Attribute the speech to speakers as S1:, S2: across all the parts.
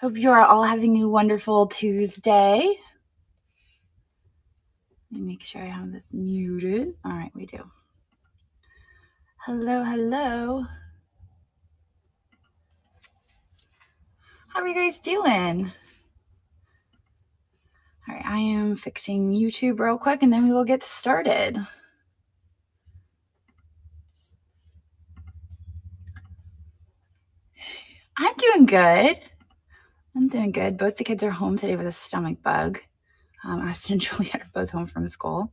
S1: Hope you are all having a wonderful Tuesday. Let me make sure I have this muted. All right, we do. Hello, hello. How are you guys doing? All right, I am fixing YouTube real quick and then we will get started. I'm doing good. Both the kids are home today with a stomach bug. Ashton and Juliet are both home from school.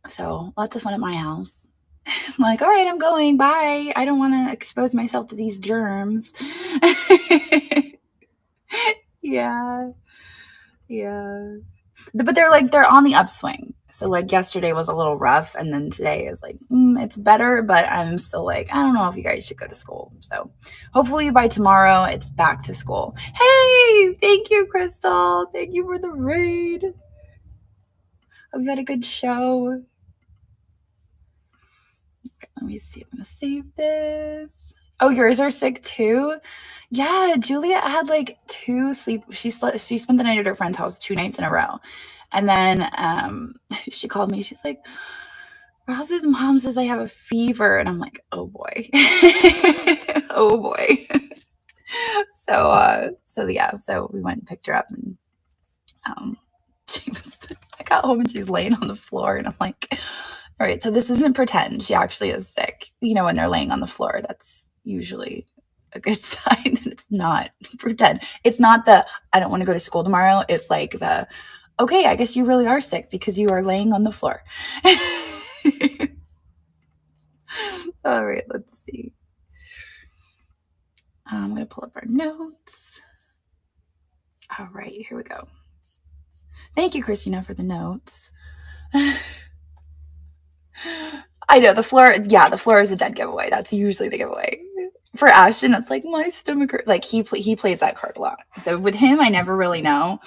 S1: So lots of fun at my house. I'm like, all right, I'm going. Bye. I don't want to expose myself to these germs. Yeah. But they're on the upswing. So like yesterday was a little rough, and then today is like it's better, but I'm still like, I don't know if you guys should go to school. So hopefully by tomorrow it's back to school. Hey, thank you, Crystal. Thank you for the raid. Hope you had a good show. Let me see. I'm gonna save this. Oh, yours are sick too? Yeah, Julia had like 2 sleep. She spent the night at her friend's house 2 nights in a row. And then she called me. She's like, Ross's mom says I have a fever. And I'm like, oh boy. Oh boy. So we went and picked her up, and I got home and she's laying on the floor, and I'm like, all right, so this isn't pretend. She actually is sick. You know, when they're laying on the floor, that's usually a good sign that it's not pretend. It's not the, I don't want to go to school tomorrow. It's like the, okay, I guess you really are sick because you are laying on the floor. All right, let's see. I'm going to pull up our notes. All right, here we go. Thank you, Christina, for the notes. I know the floor is a dead giveaway. That's usually the giveaway. For Ashton, it's like my stomach hurts. Like he plays that card a lot. So with him, I never really know.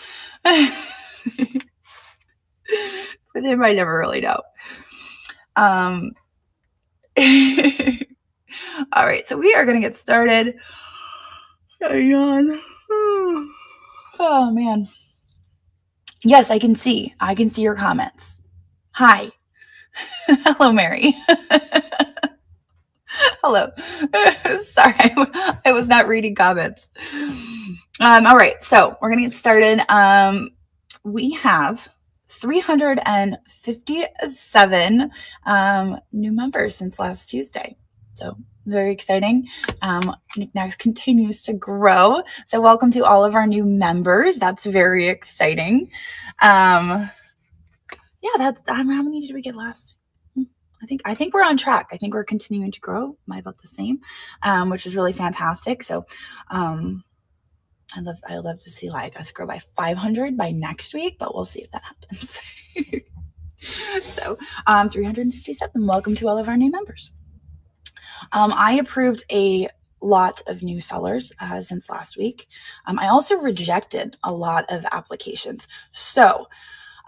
S1: With him, I never really know. All right, so we are going to get started. Hang on. Oh man. Yes, I can see your comments. Hi. Hello, Mary. Hello. Sorry, I was not reading comments. All right, so we're going to get started. We have 357 new members since last Tuesday. So very exciting. Niknax continues to grow. So welcome to all of our new members. That's very exciting. Yeah, that's how many did we get last? I think we're on track. I think we're continuing to grow by about the same, which is really fantastic. So I love to see like us grow by 500 by next week, but we'll see if that happens. So 357. Welcome to all of our new members. I approved a lot of new sellers since last week. I also rejected a lot of applications. So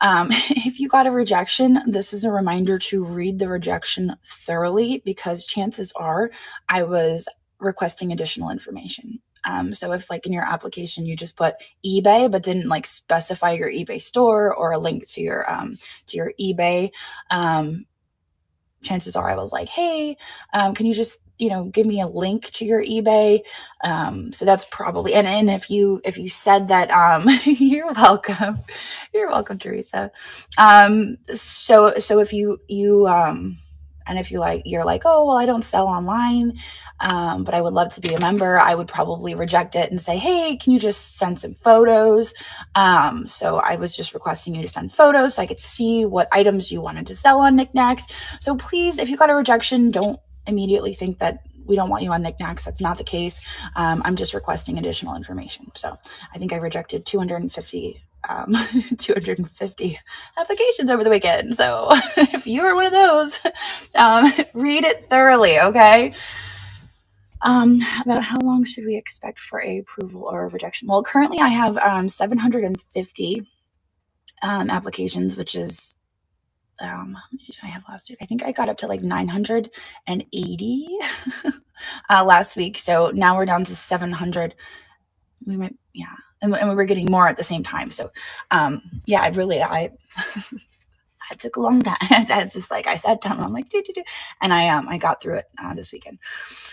S1: if you got a rejection, this is a reminder to read the rejection thoroughly, because chances are I was requesting additional information. So if like in your application you just put eBay but didn't like specify your eBay store or a link to your eBay, chances are I was like, hey, can you just, give me a link to your eBay? So that's probably, and if you said that, you're welcome. You're welcome, Teresa. So if you and if you're like, oh, well, I don't sell online, but I would love to be a member, I would probably reject it and say, hey, can you just send some photos? So I was just requesting you to send photos so I could see what items you wanted to sell on Niknax. So please, if you got a rejection, don't immediately think that we don't want you on Niknax. That's not the case. I'm just requesting additional information. So I think I rejected 250 applications over the weekend. So if you are one of those, read it thoroughly, okay? About how long should we expect for a approval or a rejection? Well, currently I have 750 applications, which is how many did I have last week? I think I got up to like 980. last week. So now we're down to 700. We might, yeah. And we were getting more at the same time. So, yeah, it took a long time. It's just like I sat down. I'm like, and I got through it this weekend.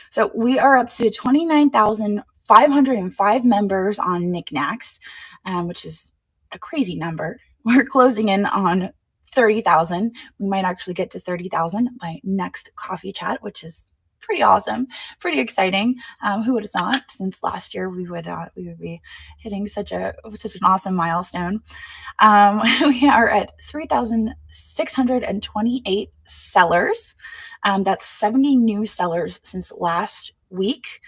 S1: So we are up to 29,505 members on Niknax, which is a crazy number. We're closing in on 30,000. We might actually get to 30,000 by next coffee chat, which is pretty awesome, pretty exciting. Who would have thought? Since last year we would be hitting such an awesome milestone. We are at 3,628 sellers. That's 70 new sellers since last week.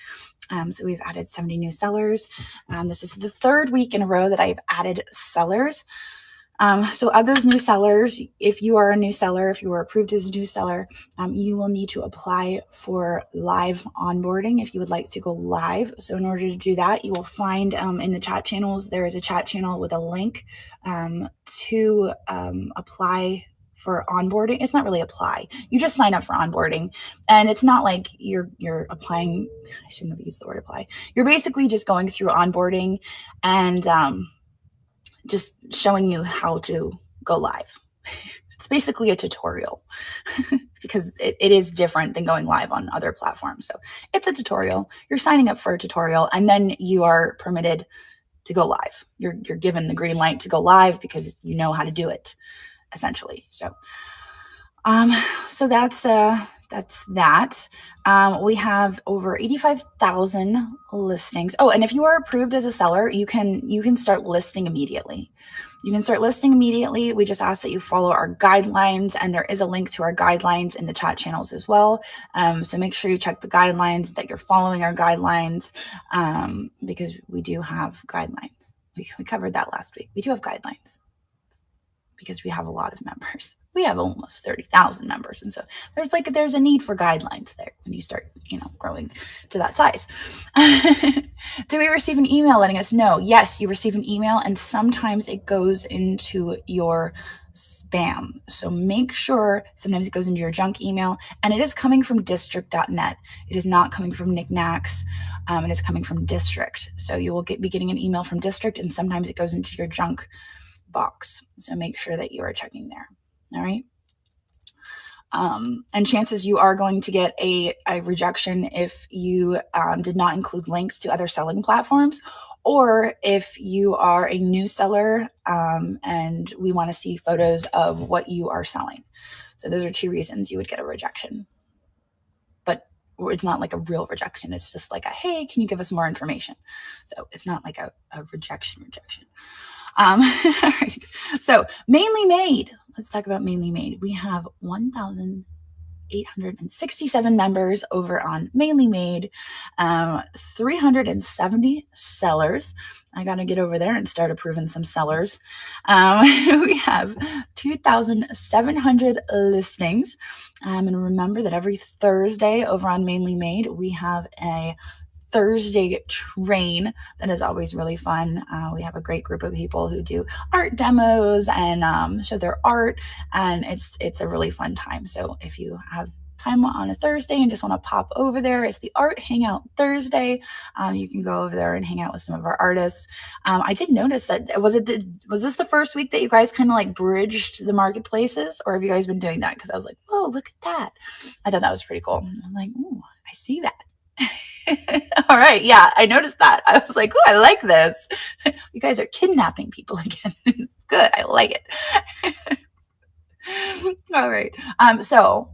S1: So we've added 70 new sellers. This is the third week in a row that I've added sellers. So of those new sellers, if you are a new seller, if you are approved as a new seller, you will need to apply for live onboarding if you would like to go live. So in order to do that, you will find in the chat channels, there is a chat channel with a link to apply for onboarding. It's not really apply. You just sign up for onboarding. And it's not like you're applying. I shouldn't have used the word apply. You're basically just going through onboarding and just showing you how to go live. It's basically a tutorial because it is different than going live on other platforms. So it's a tutorial. You're signing up for a tutorial and then you are permitted to go live. You're given the green light to go live because you know how to do it, essentially. So that's that. We have over 85,000 listings. Oh, and if you are approved as a seller, you can start listing immediately. You can start listing immediately. We just ask that you follow our guidelines, and there is a link to our guidelines in the chat channels as well. So make sure you check the guidelines, that you're following our guidelines, because we do have guidelines. We covered that last week. We do have guidelines because we have a lot of members. We have almost 30,000 members. And so there's a need for guidelines there when you start, growing to that size. Do we receive an email letting us know? Yes, you receive an email, and sometimes it goes into your spam. So make sure, sometimes it goes into your junk email, and it is coming from district.net. It is not coming from Niknax. It is coming from district. So you will be getting an email from district, and sometimes it goes into your junk box. So make sure that you are checking there. All right. And chances you are going to get a rejection if you did not include links to other selling platforms, or if you are a new seller and we want to see photos of what you are selling. So those are two reasons you would get a rejection. But it's not like a real rejection. It's just like hey, can you give us more information? So it's not like a rejection. All right. So mainlymade. Let's talk about mainlymade. We have 1,867 members over on mainlymade, 370 sellers. I got to get over there and start approving some sellers. We have 2,700 listings. And remember that every Thursday over on mainlymade, we have a Thursday train that is always really fun. We have a great group of people who do art demos and show their art, and it's a really fun time. So if you have time on a Thursday and just want to pop over there, it's the Art Hangout Thursday. You can go over there and hang out with some of our artists. I did notice that was this the first week that you guys kind of like bridged the marketplaces, or have you guys been doing that? Because I was like, whoa, look at that. I thought that was pretty cool. I'm like, ooh, I see that. All right. Yeah, I noticed that. I was like, oh, I like this. You guys are kidnapping people again. It's good. I like it. All right. So,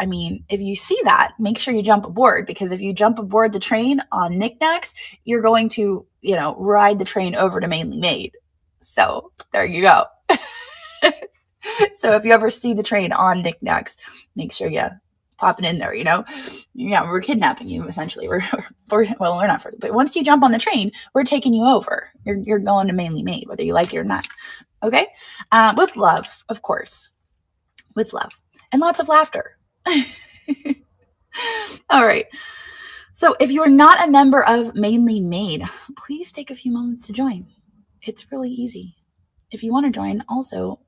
S1: I mean, if you see that, make sure you jump aboard, because if you jump aboard the train on Niknax, you're going to, ride the train over to mainlymade. So there you go. So if you ever see the train on Niknax, make sure you pop it in there, Yeah, we're kidnapping you, essentially. We're not, but once you jump on the train, we're taking you over. You're going to mainlymade, whether you like it or not. Okay? With love, of course. With love. And lots of laughter. All right. So if you are not a member of mainlymade, please take a few moments to join. It's really easy. If you want to join, also,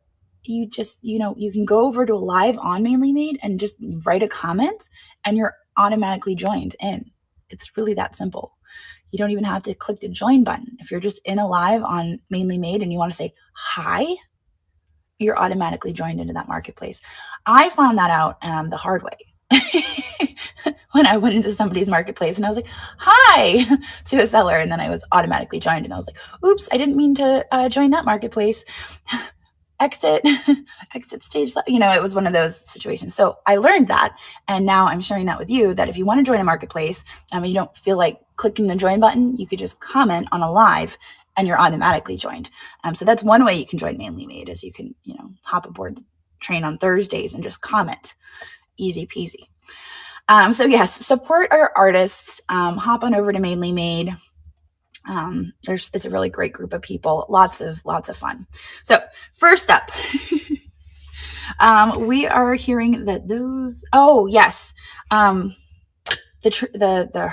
S1: you just, you can go over to a live on mainlymade and just write a comment, and you're automatically joined in. It's really that simple. You don't even have to click the join button. If you're just in a live on mainlymade and you want to say hi, you're automatically joined into that marketplace. I found that out the hard way. When I went into somebody's marketplace and I was like, hi, to a seller, and then I was automatically joined, and I was like, oops, I didn't mean to join that marketplace. Exit, exit stage. It was one of those situations. So I learned that, and now I'm sharing that with you, that if you want to join a marketplace, you don't feel like clicking the join button, you could just comment on a live and you're automatically joined. So that's one way you can join mainlymade, is you can, hop aboard the train on Thursdays and just comment. Easy peasy. So yes, support our artists. Hop on over to mainlymade. It's a really great group of people. Lots of fun. So first up, we are hearing that those. Oh yes, the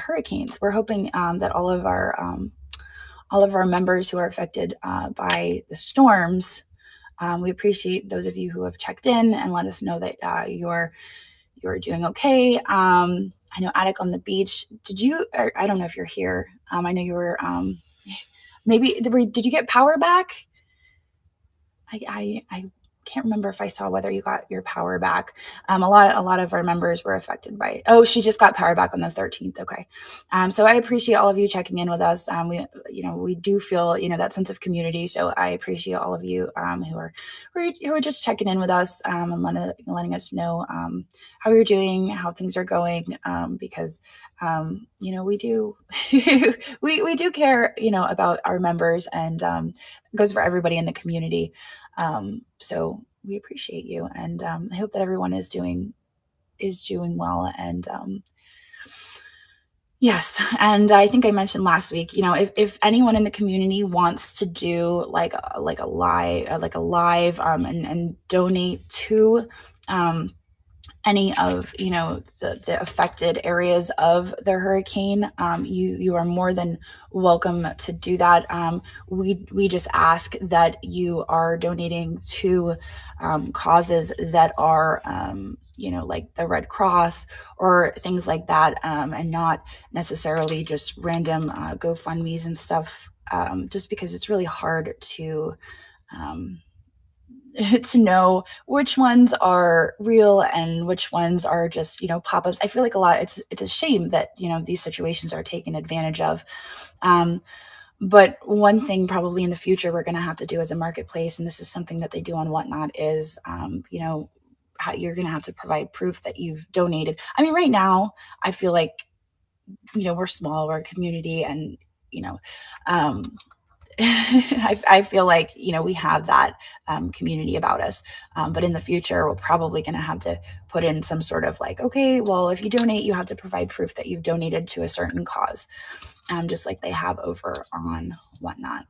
S1: hurricanes. We're hoping that all of our members who are affected by the storms. We appreciate those of you who have checked in and let us know that you're doing okay. I know Attic on the Beach. I don't know if you're here. I know you were. Maybe did you get power back? I can't remember if I saw whether you got your power back. A lot of our members were affected by it. Oh, she just got power back on the 13th. Okay. So I appreciate all of you checking in with us. We do feel, that sense of community. So I appreciate all of you who are just checking in with us and letting us know how you're doing, how things are going, because we do we do care, about our members, and it goes for everybody in the community. So we appreciate you, and I hope that everyone is doing well. And yes, and I think I mentioned last week, if anyone in the community wants to do like a live and donate to any of the affected areas of the hurricane, you are more than welcome to do that. We just ask that you are donating to causes that are like the Red Cross or things like that, and not necessarily just random GoFundMe's and stuff, just because it's really hard to know which ones are real and which ones are just, pop-ups. I feel like it's a shame that, these situations are taken advantage of. But one thing probably in the future we're going to have to do as a marketplace, and this is something that they do on Whatnot, is, how you're going to have to provide proof that you've donated. I mean, right now, I feel like, we're small, we're a community, and, I feel like, we have that community about us. But in the future, we're probably going to have to put in some sort of like, okay, well, if you donate, you have to provide proof that you've donated to a certain cause, just like they have over on Whatnot.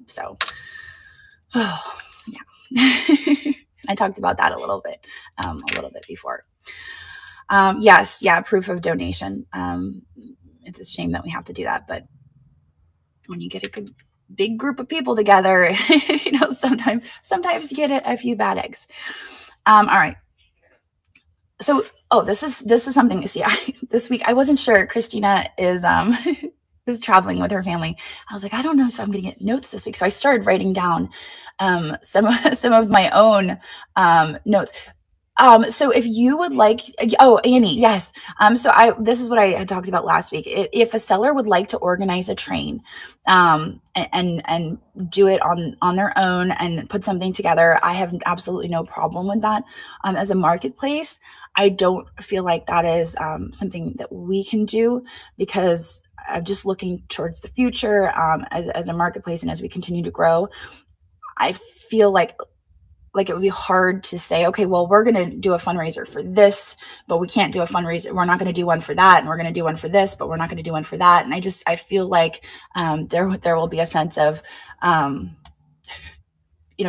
S1: So, oh, yeah. I talked about that a little bit before. Yes, yeah, proof of donation. It's a shame that we have to do that, but when you get a good big group of people together, sometimes you get a few bad eggs. All right. So, this is something to see. This week I wasn't sure. Christina is is traveling with her family. I was like, I don't know if I'm going to get notes this week. So I started writing down some of my own notes. So if you would like, Annie, yes. So this is what I had talked about last week. If a seller would like to organize a train, and do it on their own and put something together, I have absolutely no problem with that. As a marketplace, I don't feel like that is something that we can do, because I'm just looking towards the future, as a marketplace, and as we continue to grow, I feel like it would be hard to say, okay, well, we're going to do a fundraiser for this, but we can't do a fundraiser. We're not going to do one for that. And we're going to do one for this, but we're not going to do one for that. And I feel like there will be a sense of,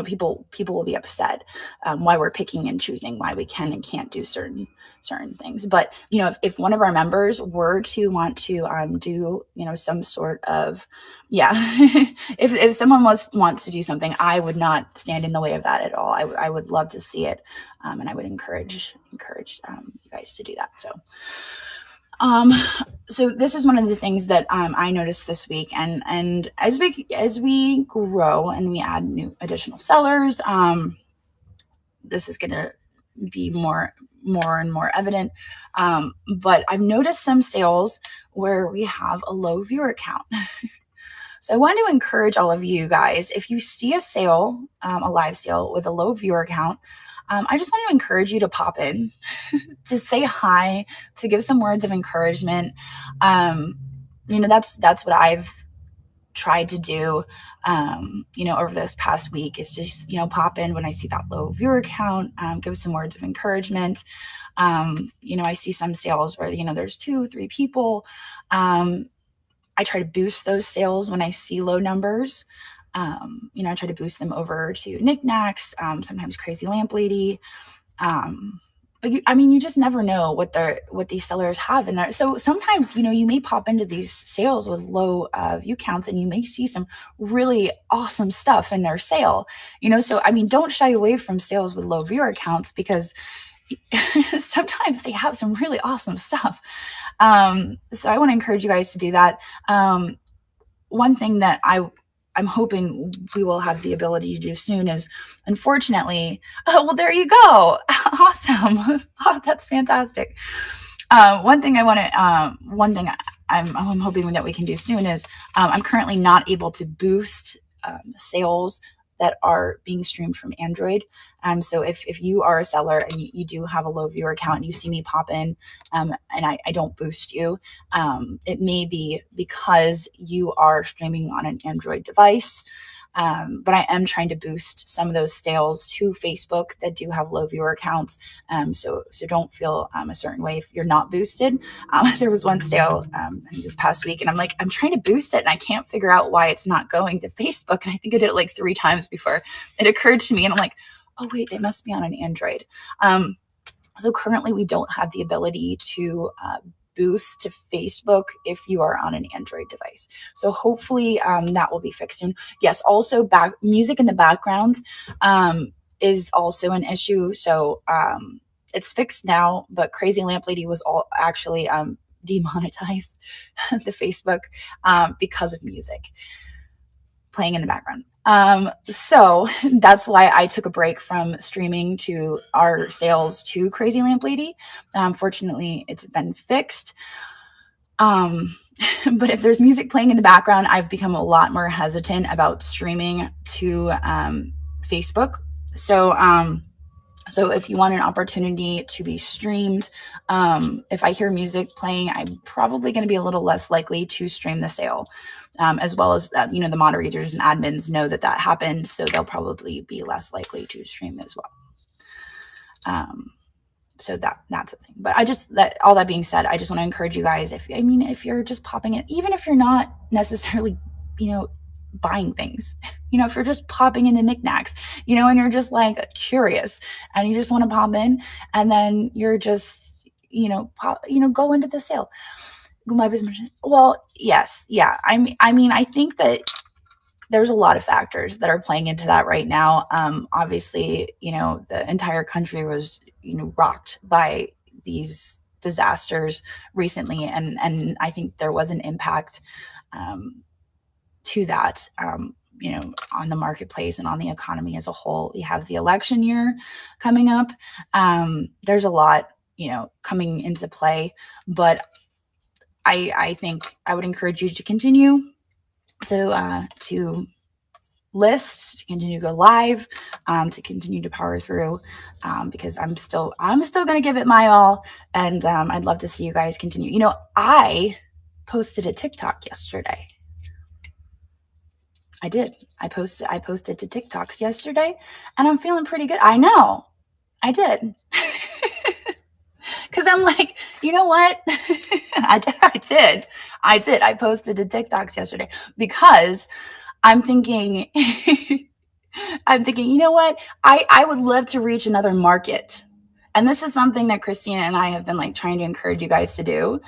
S1: people will be upset why we're picking and choosing, why we can and can't do certain things. But if one of our members were to want to do some sort of if someone wants to do something, I would not stand in the way of that at all. I would love to see it, and I would encourage you guys to do that. So this is one of the things that I noticed this week, and as we grow and we add new additional sellers, this is going to be more and more evident. But I've noticed some sales where we have a low viewer count. So I want to encourage all of you guys, if you see a sale, a live sale with a low viewer count, I just want to encourage you to pop in, to say hi, to give some words of encouragement. That's what I've tried to do, over this past week, is just, pop in when I see that low viewer count, give some words of encouragement. I see some sales where, there's 2-3 people. I try to boost those sales when I see low numbers. I try to boost them over to Niknax, sometimes Crazy Lamp Lady. But you just never know what these sellers have in there. So sometimes, you may pop into these sales with low view counts, and you may see some really awesome stuff in their sale. So don't shy away from sales with low viewer counts, because sometimes they have some really awesome stuff. So I want to encourage you guys to do that. One thing that I'm hoping we will have the ability to do soon is, unfortunately, well, there you go. Awesome. Oh, that's fantastic. One thing I'm hoping that we can do soon is, I'm currently not able to boost sales that are being streamed from Android. So if you are a seller and you do have a low viewer count and you see me pop in, and I don't boost you, it may be because you are streaming on an Android device. But I am trying to boost some of those sales to Facebook that do have low viewer counts. So don't feel a certain way if you're not boosted. There was one sale this past week, and I'm trying to boost it, and I can't figure out why it's not going to Facebook. And I think I did it like 3 times before it occurred to me, and I'm like, oh wait, they must be on an Android. So currently we don't have the ability to boost to Facebook if you are on an Android device. So hopefully that will be fixed soon. Yes, also music in the background is also an issue. So it's fixed now, but Crazy Lamp Lady was actually demonetized the Facebook because of music playing in the background. So that's why I took a break from streaming to our sales to Crazy Lamp Lady. Fortunately, it's been fixed. But if there's music playing in the background, I've become a lot more hesitant about streaming to Facebook. So if you want an opportunity to be streamed, if I hear music playing, I'm probably going to be a little less likely to stream the sale, as well as the moderators and admins know that happened, so they'll probably be less likely to stream as well. So that's a thing. But all that being said, I just want to encourage you guys, if you're just popping in, even if you're not necessarily, buying things, if you're just popping into Niknax, and you're just like curious and you just want to pop in, and then you're just, go into the sale. Well, yes. Yeah. I think that there's a lot of factors that are playing into that right now. Obviously, the entire country was, rocked by these disasters recently. And I think there was an impact to that, on the marketplace and on the economy as a whole. We have the election year coming up. There's a lot, coming into play, but I think I would encourage you to continue to list, to continue to go live, to continue to power through, because I'm still going to give it my all. And I'd love to see you guys continue. I posted a TikTok yesterday. I did. I posted to TikToks yesterday, and I'm feeling pretty good. I know. I did. Because I'm like, you know what? I did. I posted to TikToks yesterday because I'm thinking I'm thinking, you know what? I would love to reach another market. And this is something that Christina and I have been like trying to encourage you guys to do.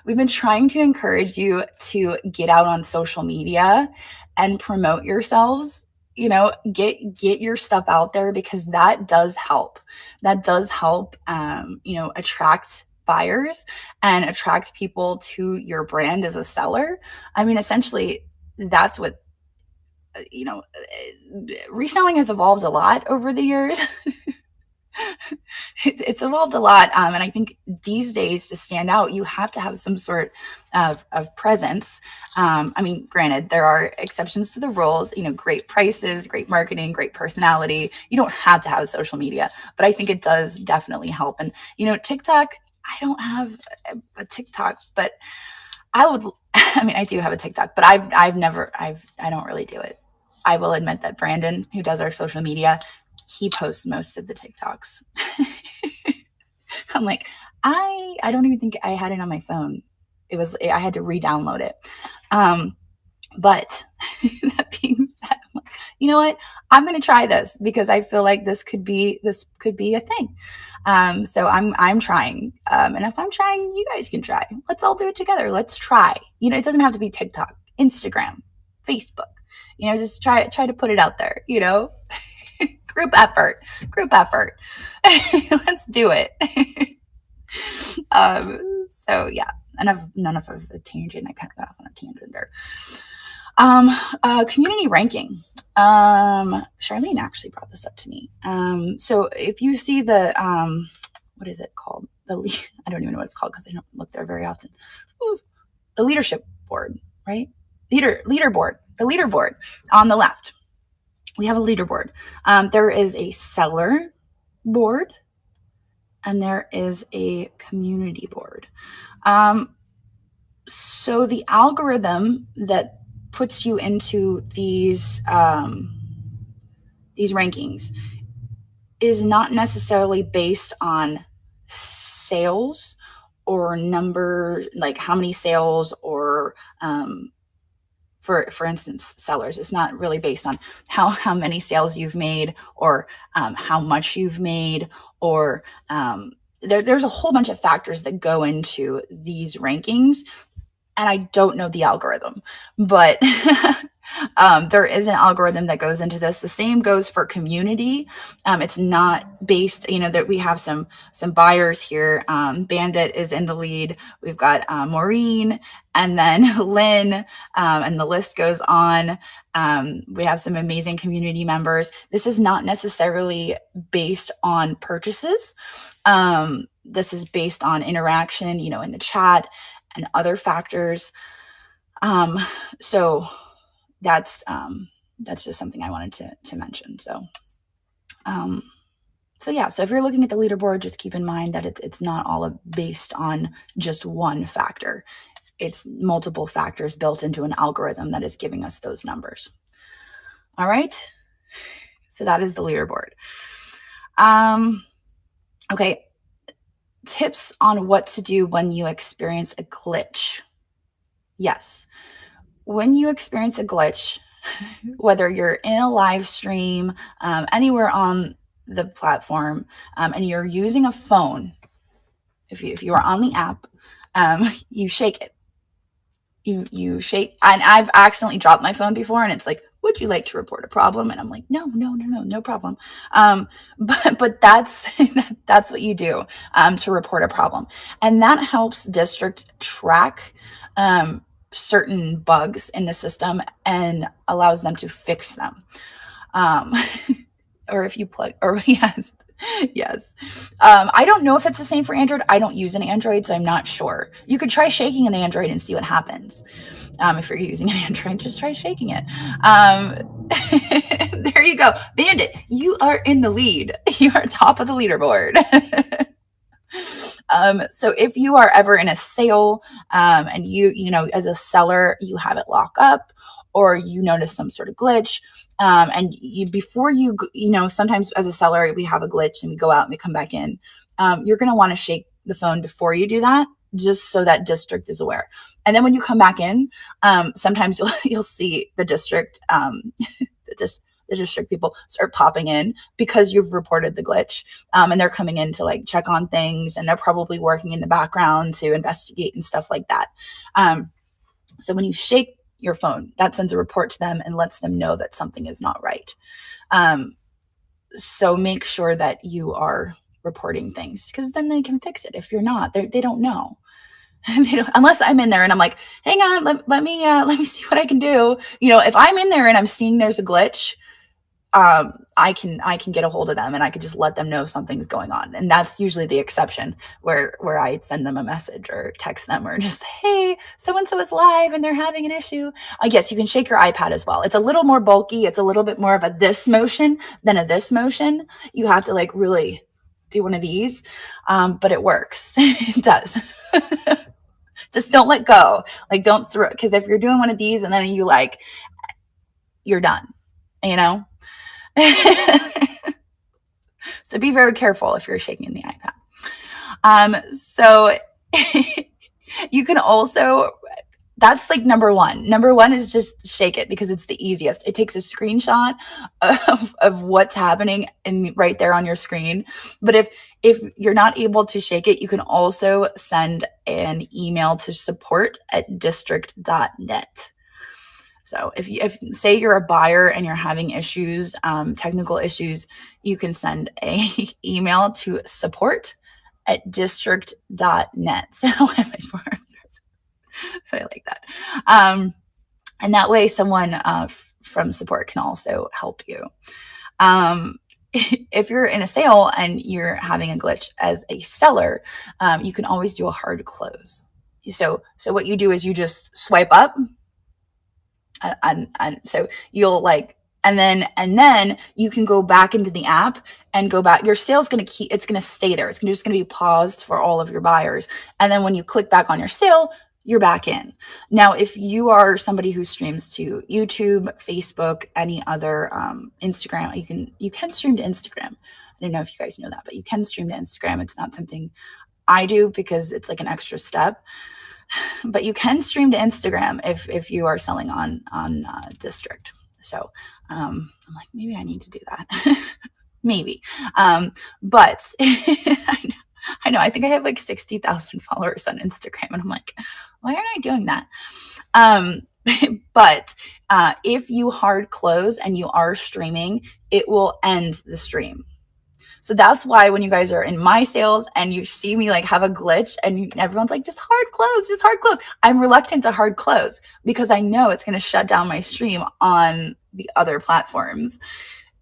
S1: We've been trying to encourage you to get out on social media and promote yourselves. Get your stuff out there, because that does help. That does help, attract buyers and attract people to your brand as a seller. I mean, essentially, that's what, reselling has evolved a lot over the years. It's evolved a lot. And I think these days, to stand out, you have to have some sort of presence. I mean, granted, there are exceptions to the rules, great prices, great marketing, great personality. You don't have to have social media, but I think it does definitely help. And, TikTok, I don't have a TikTok, but I would, I mean, I do have a TikTok, but I don't really do it. I will admit that Brandon, who does our social media, he posts most of the TikToks. I'm like, I don't even think I had it on my phone. I had to re-download it. But that being said, I'm like, you know what? I'm going to try this because I feel like this could be a thing. So I'm trying. And if I'm trying, you guys can try. Let's all do it together. Let's try. It doesn't have to be TikTok, Instagram, Facebook. Just try to put it out there, group effort. Let's do it. So yeah, enough of a tangent. I kind of got off on a tangent there. Community ranking. Charlene actually brought this up to me. So if you see the, what is it called? I don't even know what it's called because I don't look there very often. Ooh, the leadership board, right? Leaderboard, the leaderboard on the left. We have a leaderboard. There is a seller board and there is a community board. So the algorithm that puts you into these rankings is not necessarily based on sales or number, like how many sales or for instance, sellers. It's not really based on how many sales you've made or how much you've made, or there's a whole bunch of factors that go into these rankings. And I don't know the algorithm, but there is an algorithm that goes into this. The same goes for community. It's not based, that we have some buyers here. Bandit is in the lead. We've got Maureen and then Lynn, and the list goes on. We have some amazing community members. This is not necessarily based on purchases. This is based on interaction, in the chat and other factors. So that's just something I wanted to mention. So yeah, so if you're looking at the leaderboard, just keep in mind that it's not all based on just one factor. It's multiple factors built into an algorithm that is giving us those numbers. All right. So that is the leaderboard. Okay. Tips on what to do when you experience a glitch. Yes. When you experience a glitch, whether you're in a live stream, anywhere on the platform, and you're using a phone, if you are on the app, you shake it. You shake, and I've accidentally dropped my phone before, and it's like, would you like to report a problem? And I'm like, no problem. But that's what you do to report a problem, and that helps district track certain bugs in the system and allows them to fix them. Or if you plug, or yes. I don't know if it's the same for Android. I don't use an Android, so I'm not sure. You could try shaking an Android and see what happens. If you're using an Android, just try shaking it. There you go. Bandit, you are in the lead. You are top of the leaderboard. So if you are ever in a sale, and you as a seller, you have it lock up, or you notice some sort of glitch, and before you sometimes as a seller, we have a glitch and we go out and we come back in. You're going to want to shake the phone before you do that, just so that district is aware. And then when you come back in, sometimes you'll see the district, the district people start popping in because you've reported the glitch. And they're coming in to like check on things, and they're probably working in the background to investigate and stuff like that. So when you shake your phone, that sends a report to them and lets them know that something is not right. So make sure that you are reporting things, because then they can fix it. If you're not, they don't know. Unless I'm in there and I'm like, hang on, let me see what I can do. If I'm in there and I'm seeing there's a glitch, I can get a hold of them, and I could just let them know something's going on. And that's usually the exception, where I send them a message or text them or just, hey, so-and-so is live and they're having an issue. I guess you can shake your iPad as well. It's a little more bulky. It's a little bit more of a this motion than a this motion. You have to like really do one of these, but it works. It does. Just don't let go. Like, don't throw it, because if you're doing one of these and then you're done, So be very careful if you're shaking the iPad. So you can also, that's like number one. Number one is just shake it, because it's the easiest. It takes a screenshot of what's happening and right there on your screen. But if you're not able to shake it, you can also send an email to support@district.net. So if say you're a buyer and you're having issues, technical issues, you can send a email to support@district.net. So I like that. And that way someone from support can also help you. If you're in a sale and you're having a glitch as a seller, you can always do a hard close. So what you do is you just swipe up, and so you'll like, and then you can go back into the app and go back. Your sale's it's going to stay there. It's just going to be paused for all of your buyers. And then when you click back on your sale, you're back in. Now, if you are somebody who streams to YouTube, Facebook, any other, Instagram, you can stream to Instagram. I don't know if you guys know that, but you can stream to Instagram. It's not something I do because it's like an extra step. But you can stream to Instagram if you are selling on District. So I'm like, maybe I need to do that. Maybe. But I know, I think I have like 60,000 followers on Instagram, and I'm like, why aren't I doing that? But if you hard close and you are streaming, it will end the stream. So that's why when you guys are in my sales and you see me like have a glitch and everyone's like, just hard close, I'm reluctant to hard close because I know it's going to shut down my stream on the other platforms.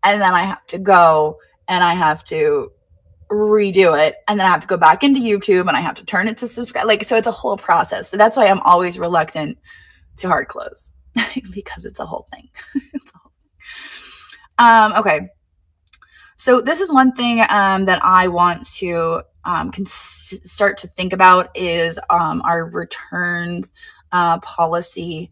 S1: And then I have to go and I have to redo it. And then I have to go back into YouTube and I have to turn it to subscribe. Like, so it's a whole process. So that's why I'm always reluctant to hard close because it's a whole thing. Okay. So this is one thing that I want to start to think about is our returns policy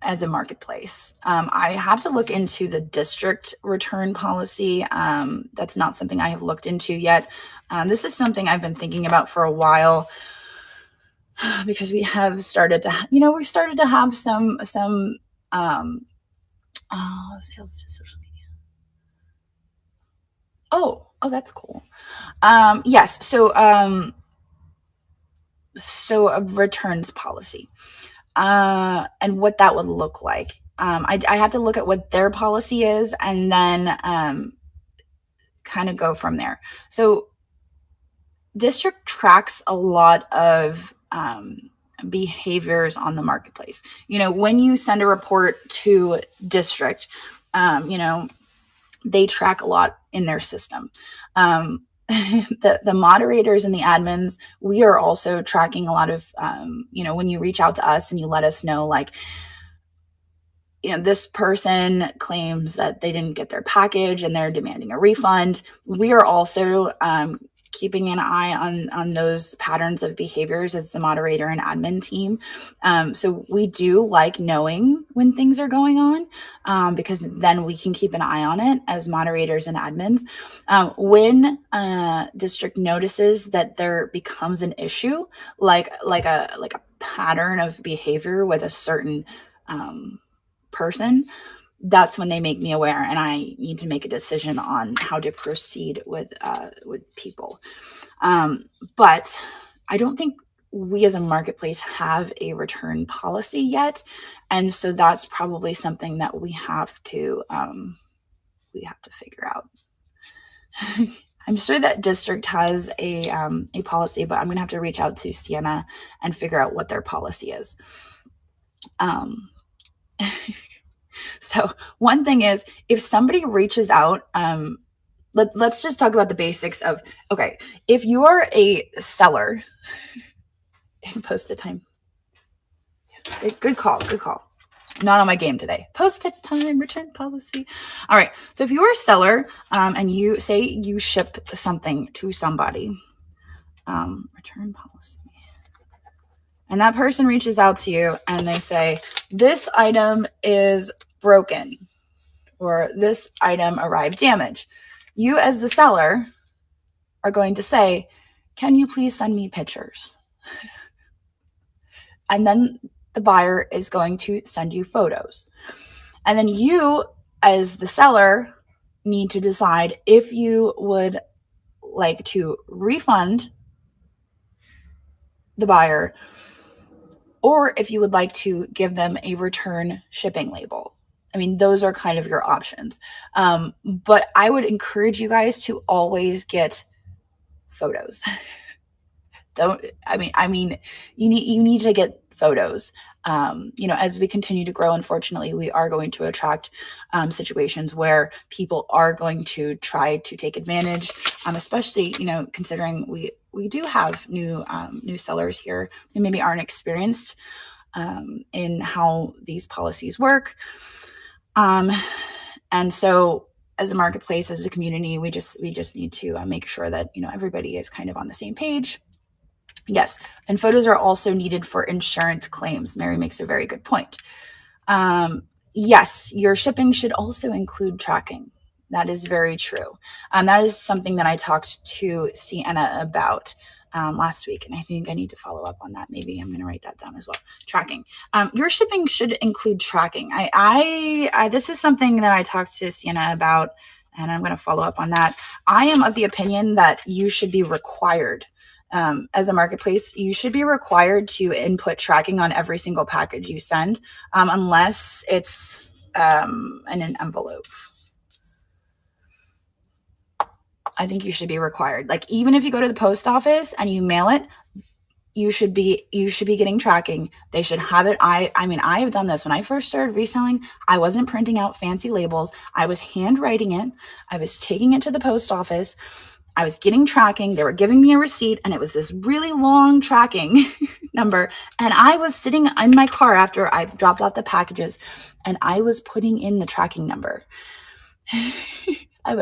S1: as a marketplace. I have to look into the district return policy. That's not something I have looked into yet. This is something I've been thinking about for a while because we have started to, we started to have some sales to social media. Oh, that's cool. Yes. So a returns policy, and what that would look like. I have to look at what their policy is and then kind of go from there. So District tracks a lot of behaviors on the marketplace. When you send a report to District, they track a lot in their system. The moderators and the admins, we are also tracking a lot of, when you reach out to us and you let us know, like, this person claims that they didn't get their package and they're demanding a refund. We are also keeping an eye on those patterns of behaviors as the moderator and admin team. So we do like knowing when things are going on because then we can keep an eye on it as moderators and admins. When District notices that there becomes an issue, like a pattern of behavior with a certain person, that's when they make me aware, and I need to make a decision on how to proceed with people. But I don't think we as a marketplace have a return policy yet, and so that's probably something that we have to figure out. I'm sure that district has a policy, but I'm gonna have to reach out to Sienna and figure out what their policy is. So one thing is, if somebody reaches out, let's just talk about the basics of, okay, if you are a seller, post-it time. Good call. Not on my game today. Post-it time, return policy. All right. So if you are a seller and you say you ship something to somebody, return policy. And that person reaches out to you and they say, this item is broken, or this item arrived damaged. You as the seller are going to say, can you please send me pictures? And then the buyer is going to send you photos. And then you as the seller need to decide if you would like to refund the buyer or if you would like to give them a return shipping label. I mean, those are kind of your options. But I would encourage you guys to always get photos. I mean, you need to get photos. As we continue to grow, unfortunately, we are going to attract situations where people are going to try to take advantage, especially, considering we do have new sellers here who maybe aren't experienced in how these policies work. And so as a marketplace, as a community, we just need to make sure that, everybody is kind of on the same page. Yes, and photos are also needed for insurance claims. Mary makes a very good point. Yes, your shipping should also include tracking. That is very true. That is something that I talked to Sienna about last week, and I think I need to follow up on that. Maybe I'm going to write that down as well. Tracking. Your shipping should include tracking. This is something that I talked to Sienna about, and I'm going to follow up on that. I am of the opinion that you should be required. As a marketplace, you should be required to input tracking on every single package you send, unless it's in an envelope. I think you should be required. Like, even if you go to the post office and you mail it, you should be getting tracking. They should have it. I have done this when I first started reselling. I wasn't printing out fancy labels. I was handwriting it. I was taking it to the post office. I was getting tracking. They were giving me a receipt, and it was this really long tracking number. And I was sitting in my car after I dropped off the packages, and I was putting in the tracking number.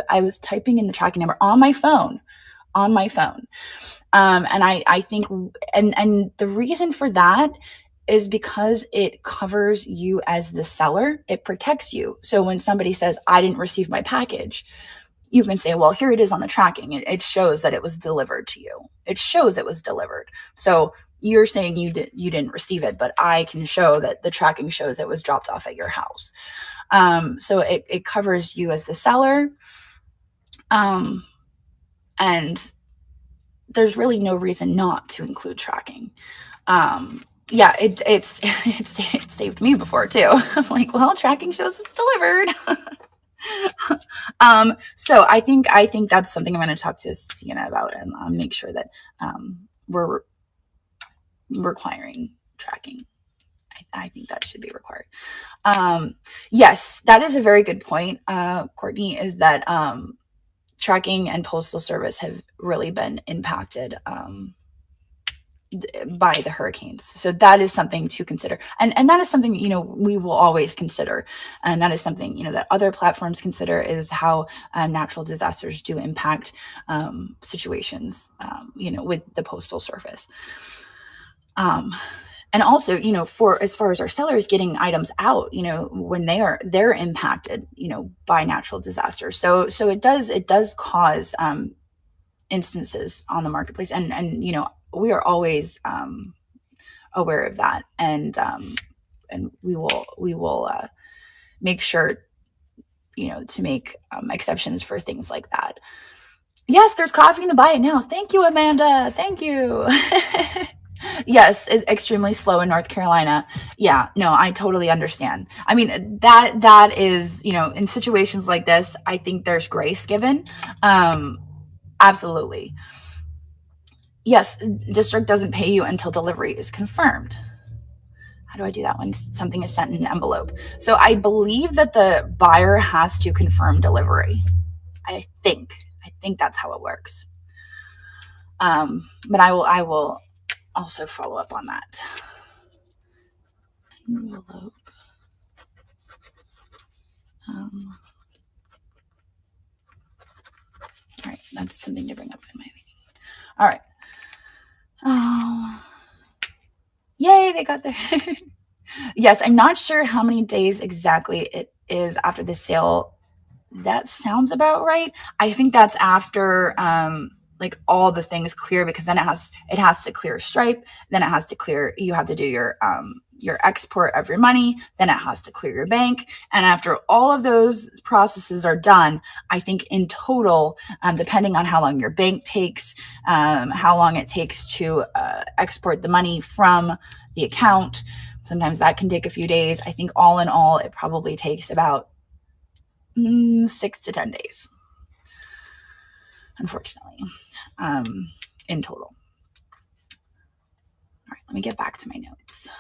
S1: I was typing in the tracking number on my phone. And I think, and the reason for that is because it covers you as the seller. It protects you. So when somebody says, I didn't receive my package, you can say, well, here it is on the tracking. It shows that it was delivered to you. It shows it was delivered. So you're saying you didn't receive it, but I can show that the tracking shows it was dropped off at your house. So it covers you as the seller. And there's really no reason not to include tracking. Yeah, it's saved me before too. I'm like, well, tracking shows it's delivered. So I think that's something I'm going to talk to Sienna about and make sure that we're requiring tracking. I think that should be required. Yes, that is a very good point, Courtney, is that tracking and postal service have really been impacted by the hurricanes. So that is something to consider. And that is something, we will always consider. And that is something, that other platforms consider, is how natural disasters do impact situations, with the postal service. And also, for as far as our sellers getting items out, when they're impacted, by natural disasters. So it does cause instances on the marketplace, and we are always aware of that, and we will make sure to make exceptions for things like that. Yes, there's coffee in the buy it now. Thank you, Amanda. Thank you. Yes, it's extremely slow in North Carolina. Yeah, no, I totally understand. I mean, that is, in situations like this, I think there's grace given. Absolutely. Yes, district doesn't pay you until delivery is confirmed. How do I do that when something is sent in an envelope? So I believe that the buyer has to confirm delivery. I think that's how it works. But I will also follow up on that. Envelope. All right, that's something to bring up in my meeting. All right. Oh, yay, they got there. Yes, I'm not sure how many days exactly it is after the sale. That sounds about right. I think that's after like all the things clear, because then it has to clear Stripe, then it has to clear, you have to do your export of your money, then it has to clear your bank. And after all of those processes are done, I think in total, depending on how long your bank takes, how long it takes to export the money from the account, sometimes that can take a few days. I think all in all, it probably takes about 6 to 10 days, unfortunately, in total. All right, let me get back to my notes.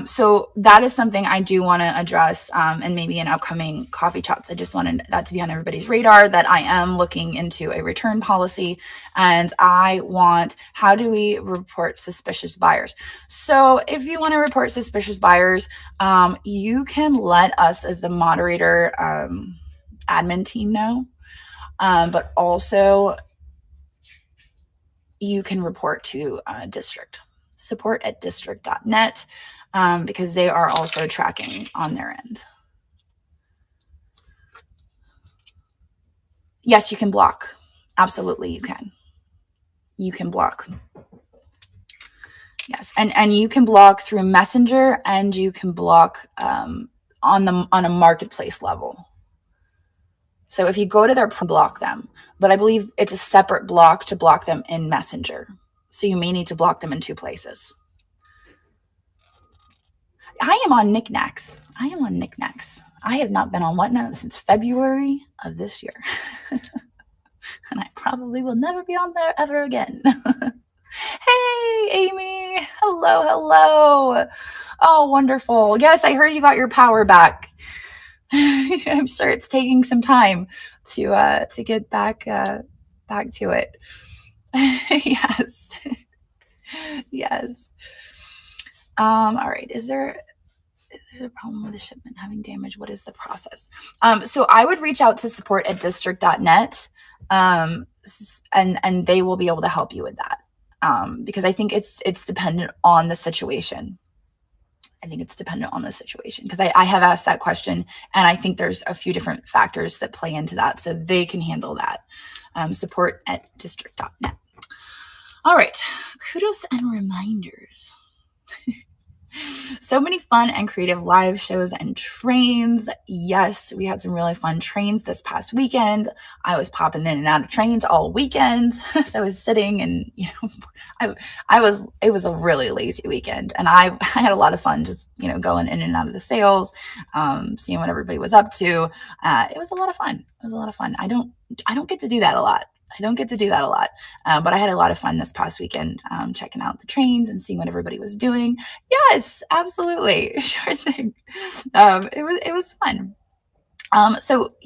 S1: So that is something I do want to address, and maybe in upcoming coffee chats. I just wanted that to be on everybody's radar, that I am looking into a return policy, and how do we report suspicious buyers? So if you want to report suspicious buyers, you can let us as the moderator, admin team know, but also you can report to district, support@district.net, because they are also tracking on their end. Yes, you can block. Absolutely, you can. You can block. Yes, and you can block through Messenger, and you can block on a marketplace level. So if you go to their block them, but I believe it's a separate block to block them in Messenger. So you may need to block them in 2 places. I am on Niknax. I have not been on Whatnot since February of this year. And I probably will never be on there ever again. Hey, Amy. Hello. Oh, wonderful. Yes, I heard you got your power back. I'm sure it's taking some time to get back to it. Yes. All right. Is there a problem with the shipment having damage? What is the process? So I would reach out to support@district.net, and they will be able to help you with that, because I think it's dependent on the situation. Because I have asked that question, and I think there's a few different factors that play into that, so they can handle that. Support@district.net. All right, kudos and reminders. So many fun and creative live shows and trains. Yes, we had some really fun trains this past weekend. I was popping in and out of trains all weekend. So I was sitting and, it was a really lazy weekend. And I had a lot of fun just, going in and out of the sales, seeing what everybody was up to. It was a lot of fun. I don't get to do that a lot. But I had a lot of fun this past weekend, checking out the trains and seeing what everybody was doing. Yes, absolutely. Sure thing. It was fun. So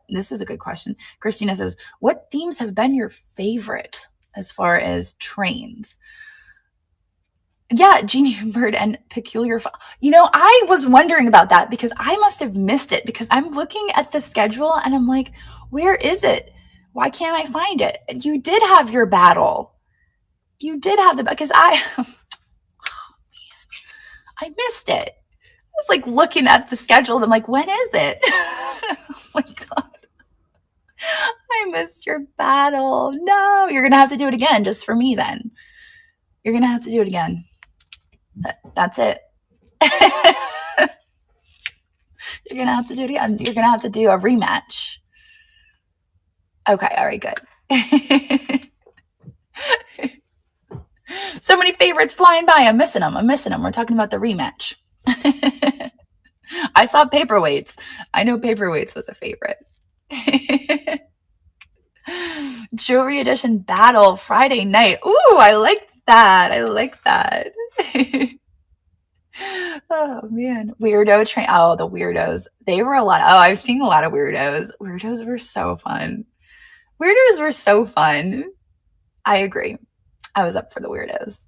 S1: this is a good question. Christina says, what themes have been your favorite as far as trains? Yeah, Genie Bird and Peculiar. I was wondering about that, because I must have missed it, because I'm looking at the schedule and I'm like, where is it? Why can't I find it? You did have your battle. Because I missed it. I was like looking at the schedule and I'm like, when is it? Oh my God. I missed your battle. No, you're going to have to do it again just for me then. You're going to have to do it again. That's it. You're going to have to do it again. You're going to have to do a rematch. Okay. All right, good. So many favorites flying by. I'm missing them. We're talking about the rematch. I saw paperweights. I know paperweights was a favorite. Jewelry edition battle Friday night. Ooh, I like that. Oh man, weirdo train. Oh, the weirdos. They were a lot. Oh, I've seen a lot of weirdos. Weirdos were so fun. I agree. I was up for the weirdos.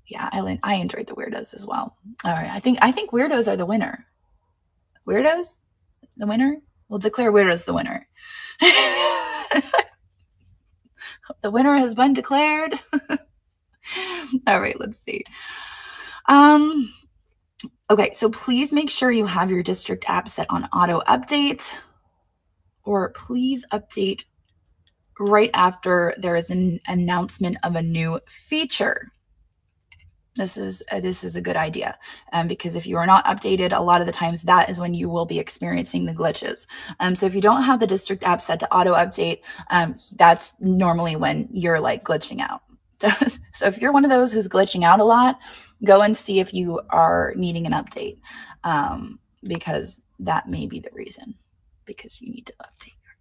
S1: Yeah, I enjoyed the weirdos as well. All right, I think weirdos are the winner. Weirdos, the winner. We'll declare weirdos the winner. The winner has been declared. All right, let's see. Okay, so please make sure you have your district app set on auto update, or please update right after there is an announcement of a new feature. This is a good idea, because if you are not updated, a lot of the times that is when you will be experiencing the glitches. So if you don't have the district app set to auto update, that's normally when you're like glitching out. So if you're one of those who's glitching out a lot, go and see if you are needing an update, because that may be the reason, because you need to update your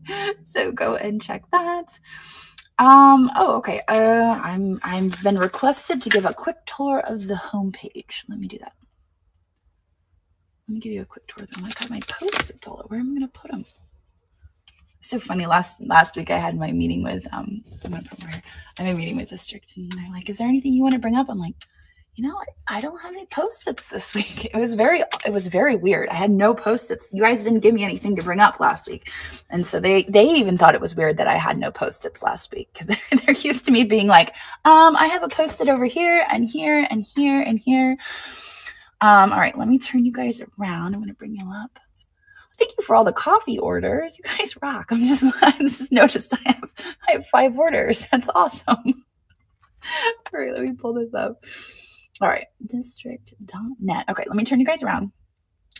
S1: app. So go and check that. Oh, okay. I've been requested to give a quick tour of the homepage. Let me do that. Let me give you a quick tour. Then I got my post-its all over. Where am I going to put them? So funny. Last week I had my meeting with I'm gonna put them right here. I had a meeting with district, and they're like, "Is there anything you want to bring up?" I'm like, I don't have any post-its this week. It was very weird. I had no post-its. You guys didn't give me anything to bring up last week. And so they even thought it was weird that I had no post-its last week, because they're used to me being like, I have a post-it over here and here and here and here. All right, let me turn you guys around. I'm going to bring you up. Thank you for all the coffee orders. You guys rock. I just noticed I have 5 orders. That's awesome. All right, let me pull this up. All right, district.net. Okay, let me turn you guys around.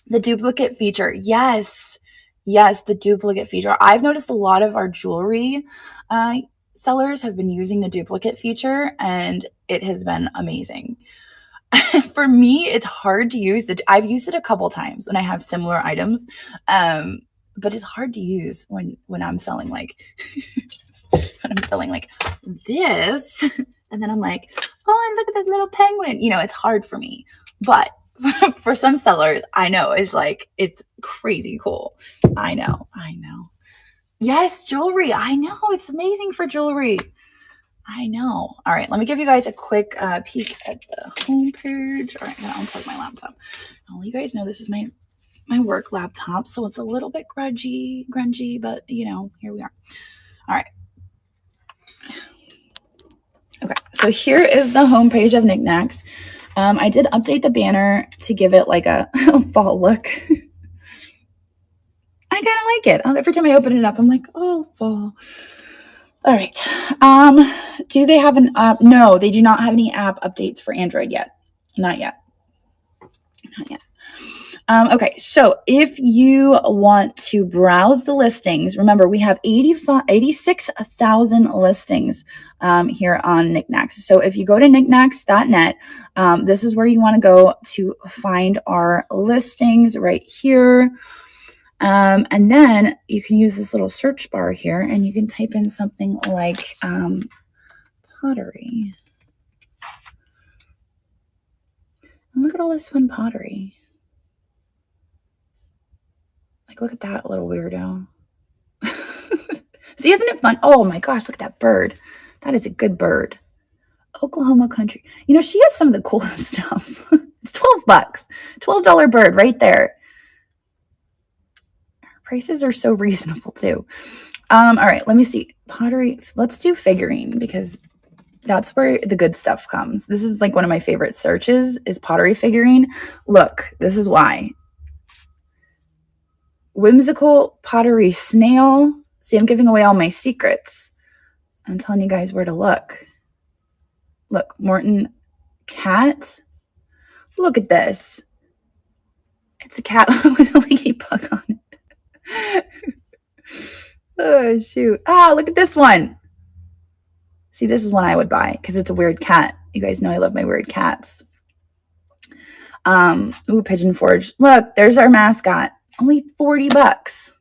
S1: The duplicate feature. Yes, the duplicate feature. I've noticed a lot of our jewelry sellers have been using the duplicate feature, and it has been amazing. For me, it's hard to use. I've used it a couple times when I have similar items, but it's hard to use when I'm selling like this, and then I'm like, oh, and look at this little penguin. It's hard for me, but for some sellers, I know it's crazy cool. I know. Yes, jewelry. I know, it's amazing for jewelry. I know. All right, let me give you guys a quick peek at the homepage. All right, I'm gonna unplug my laptop. Well, you guys know this is my work laptop, so it's a little bit grungy, but here we are. All right. Okay, so here is the homepage of Niknax. I did update the banner to give it like a fall look. I kind of like it. Every time I open it up, I'm like, oh, fall. All right. Do they have an app? No, they do not have any app updates for Android yet. Not yet. Okay, so if you want to browse the listings, remember we have 86,000 listings here on Niknax. So if you go to niknax.net, this is where you want to go to find our listings right here. And then you can use this little search bar here, and you can type in something like pottery. And look at all this fun pottery. Like, look at that little weirdo. See, isn't it fun? Oh my gosh, look at that bird. That is a good bird. Oklahoma country. She has some of the coolest stuff. It's $12. $12 bird right there. Prices are so reasonable too. All right, let me see. Pottery. Let's do figurine, because that's where the good stuff comes. This is like one of my favorite searches is pottery figurine. Look, this is why. Whimsical pottery snail. See, I'm giving away all my secrets. I'm telling you guys where to look. Look, Morton cat. Look at this. It's a cat with a ladybug on it. Oh, shoot. Ah, look at this one. See, this is one I would buy because it's a weird cat. You guys know I love my weird cats. Ooh, Pigeon Forge. Look, there's our mascot. Only $40.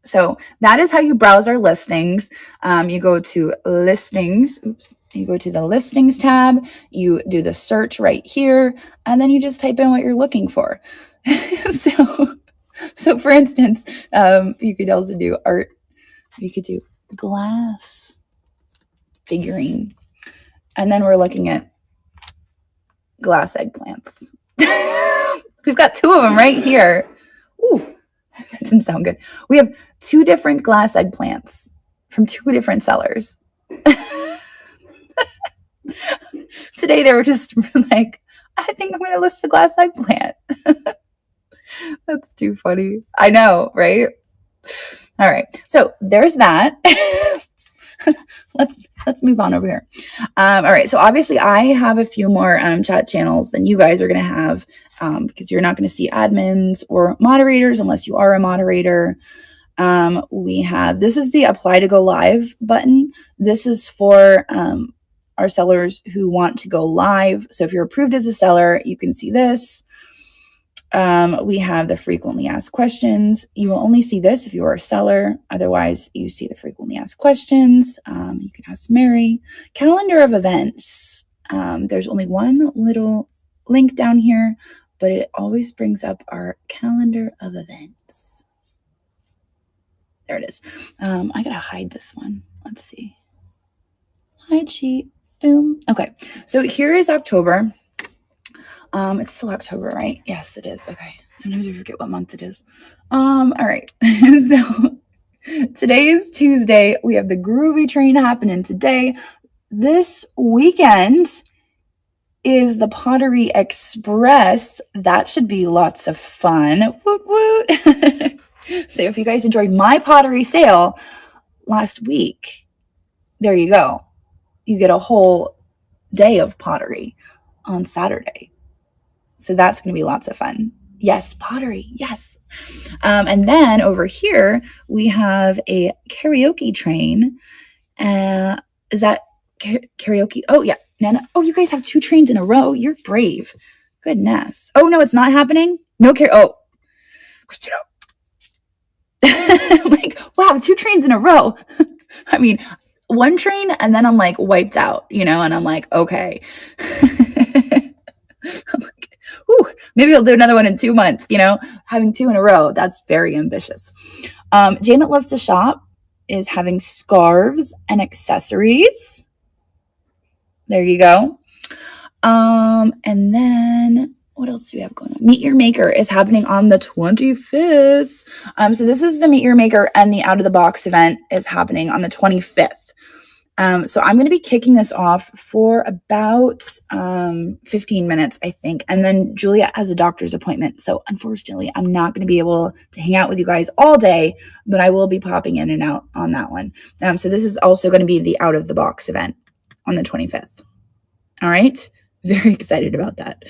S1: So that is how you browse our listings. You go to listings. Oops. You go to the listings tab. You do the search right here, and then you just type in what you're looking for. So for instance, you could also do art. You could do glass figurine, and then we're looking at glass eggplants. We've got two of them right here. Ooh, that doesn't sound good. We have two different glass eggplants from two different sellers. Today they were just like, I think I'm going to list the glass eggplant. That's too funny. I know, right? All right. So there's that. Let's move on over here. All right. So obviously I have a few more chat channels than you guys are going to have because you're not going to see admins or moderators unless you are a moderator. This is the apply to go live button. This is for our sellers who want to go live. So if you're approved as a seller, you can see this. We have the frequently asked questions. You will only see this if you are a seller. Otherwise, you see the frequently asked questions. You can ask Mary. Calendar of events. There's only one little link down here, but it always brings up our calendar of events. There it is. I gotta hide this one. Let's see. Hide sheet. Boom. Okay. So here is October. It's still October, right? Yes, it is. Okay. Sometimes I forget what month it is. All right. So today is Tuesday. We have the Groovy Train happening today. This weekend is the Pottery Express. That should be lots of fun. Woot woot. So if you guys enjoyed my pottery sale last week, there you go. You get a whole day of pottery on Saturday. So that's going to be lots of fun. Yes, pottery. Yes. And then over here, we have a karaoke train. Is that karaoke? Oh, yeah. Nana. Oh, you guys have two trains in a row. You're brave. Goodness. Oh, no, it's not happening? No karaoke. Oh, Christina. Like, wow, two trains in a row. I mean, one train and then I'm like wiped out, and I'm like, okay. I'm like, ooh, maybe I'll do another one in 2 months, having two in a row. That's very ambitious. Janet Loves to Shop is having scarves and accessories. There you go. And then what else do we have going on? Meet Your Maker is happening on the 25th. So this is the Meet Your Maker, and the Out of the Box event is happening on the 25th. So I'm going to be kicking this off for about 15 minutes, I think. And then Julia has a doctor's appointment. So unfortunately, I'm not going to be able to hang out with you guys all day, but I will be popping in and out on that one. So this is also going to be the Out of the Box event on the 25th. All right. Very excited about that.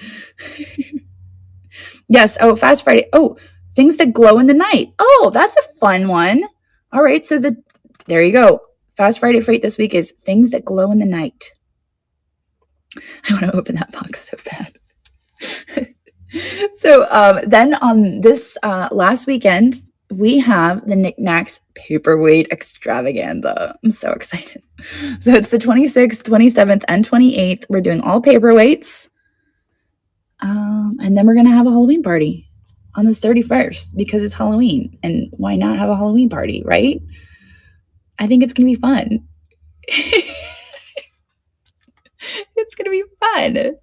S1: Yes. Oh, Fast Friday. Oh, things that glow in the night. Oh, that's a fun one. All right. So there you go. Fast Friday Freight this week is things that glow in the night. I want to open that box so bad. So then on this last weekend, we have the Niknax Paperweight Extravaganza. I'm so excited. So it's the 26th, 27th, and 28th. We're doing all paperweights. And then we're going to have a Halloween party on the 31st because it's Halloween. And why not have a Halloween party, right? I think it's going to be fun. It's going to be fun.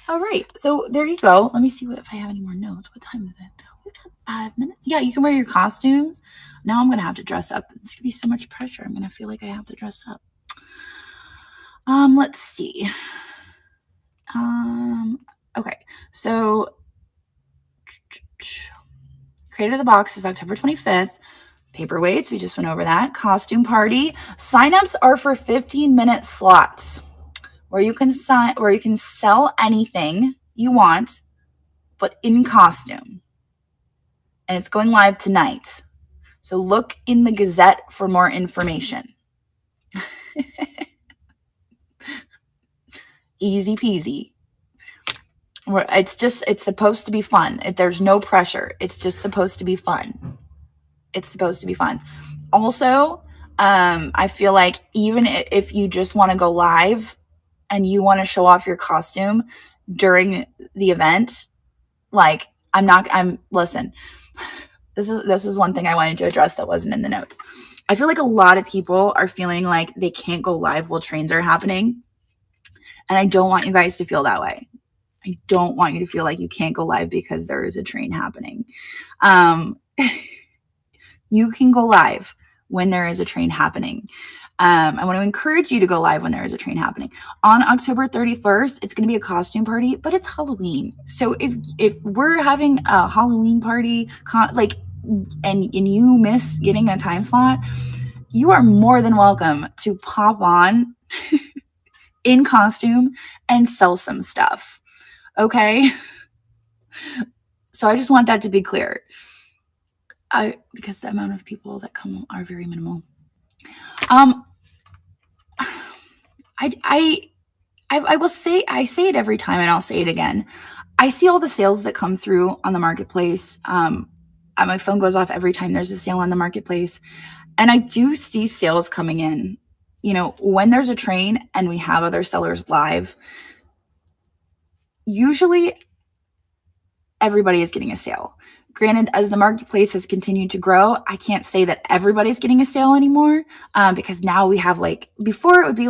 S1: All right. So there you go. Let me see if I have any more notes. What time is it? We've got 5 minutes. Yeah, you can wear your costumes. Now I'm going to have to dress up. It's going to be so much pressure. I'm going to feel like I have to dress up. Let's see. Okay. So Creator of the Box is October 25th. Paperweights, we just went over that. Costume party. Signups are for 15-minute slots where you can sell anything you want, but in costume. And it's going live tonight. So look in the Gazette for more information. Easy peasy. It's supposed to be fun. There's no pressure. It's just supposed to be fun. It's supposed to be fun. Also, I feel like even if you just want to go live and you want to show off your costume during the event, like listen, this is one thing I wanted to address that wasn't in the notes. I feel like a lot of people are feeling like they can't go live while trains are happening. And I don't want you guys to feel that way. I don't want you to feel like you can't go live because there is a train happening. You can go live when there is a train happening. I want to encourage you to go live when there is a train happening. On October 31st, it's going to be a costume party, but it's Halloween. So if we're having a Halloween party, and you miss getting a time slot, you are more than welcome to pop on in costume and sell some stuff. Okay? So I just want that to be clear. Because the amount of people that come are very minimal. I will say, I say it every time and I'll say it again. I see all the sales that come through on the marketplace. My phone goes off every time there's a sale on the marketplace. And I do see sales coming in. You know, when there's a train and we have other sellers live, usually everybody is getting a sale. Granted, as the marketplace has continued to grow, I can't say that everybody's getting a sale anymore, because now we have before it would be